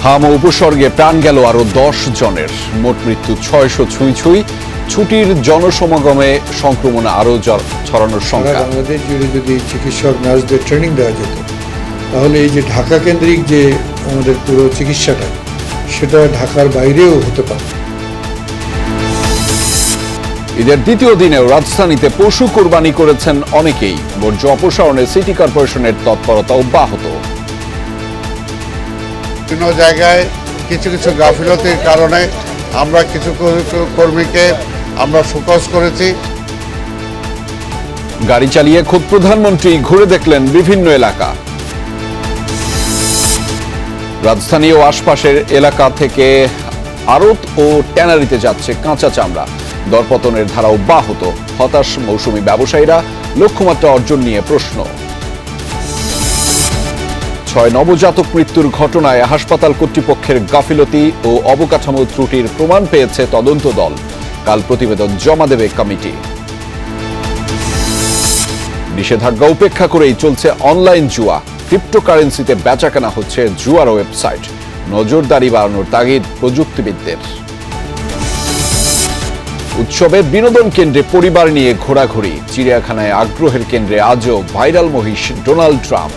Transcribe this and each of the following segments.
হাম ও উপসর্গে প্রাণ গেল আরো 10 জনের, মোট মৃত্যু 600 ছুঁই। ছুটির জনসমাগমে সংক্রমণ আরো ছড়ানোর সংখ্যা। বাংলাদেশ জুড়ে যদি চিকিৎসক নার্সদের ট্রেনিং দেওয়া যেত, তাহলে এই যে ঢাকা কেন্দ্রিক যে আমাদের পুরো চিকিৎসাটা, সেটা ঢাকার বাইরেও হতে পারে। ঈদের দ্বিতীয় দিনেও রাজধানীতে পশু কোরবানি করেছেন অনেকেই। বর্জ্য অপসারণে সিটি কর্পোরেশনের তৎপরতা অব্যাহত। বিভিন্ন জায়গায় কিছু কিছু গাফিলতির কারণে আমরা কিছু কর্মীকে আমরা ফোকাস করেছি। গাড়ি চালিয়ে খোদ প্রধানমন্ত্রী ঘুরে দেখলেন বিভিন্ন এলাকা। রাজধানী ও আশপাশের এলাকা থেকে আড়ত ও ট্যানারিতে যাচ্ছে কাঁচা চামড়া। দরপতনের ধারা অব্যাহত। হতাশ মৌসুমী ব্যবসায়ীরা, লক্ষ্যমাত্রা অর্জন নিয়ে প্রশ্ন। 6 নবজাতক মৃত্যুর ঘটনায় হাসপাতাল কর্তৃপক্ষের গাফিলতি ও অবকাঠামো ত্রুটির প্রমাণ পেয়েছে তদন্ত দল। কাল প্রতিবেদন জমা দেবে কমিটি। নিষেধাজ্ঞা উপেক্ষা করেই চলছে অনলাইন জুয়া। ক্রিপ্টোকারেন্সিতে বেচাকেনা হচ্ছে জুয়ার ওয়েবসাইট। নজরদারি বাড়ানোর তাগিদ প্রযুক্তিবিদদের। উৎসবের বিনোদন কেন্দ্রে পরিবার নিয়ে ঘোরাঘুরি। চিড়িয়াখানায় আগ্রহের কেন্দ্রে আজও ভাইরাল মহিষ ডোনাল্ড ট্রাম্প।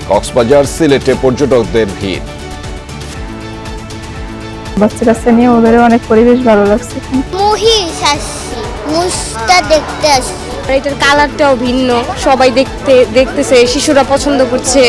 কক্সবাজার, সিলেটে পর্যটকদের ভিড়। বাচ্চা নিয়ে ওদের অনেক পরিবেশ ভালো লাগছে। মহিষ আসছি, মুষটা দেখতে আসছি। এটার কালারটাও ভিন্ন, সবাই দেখতেছে, শিশুরা পছন্দ করছে।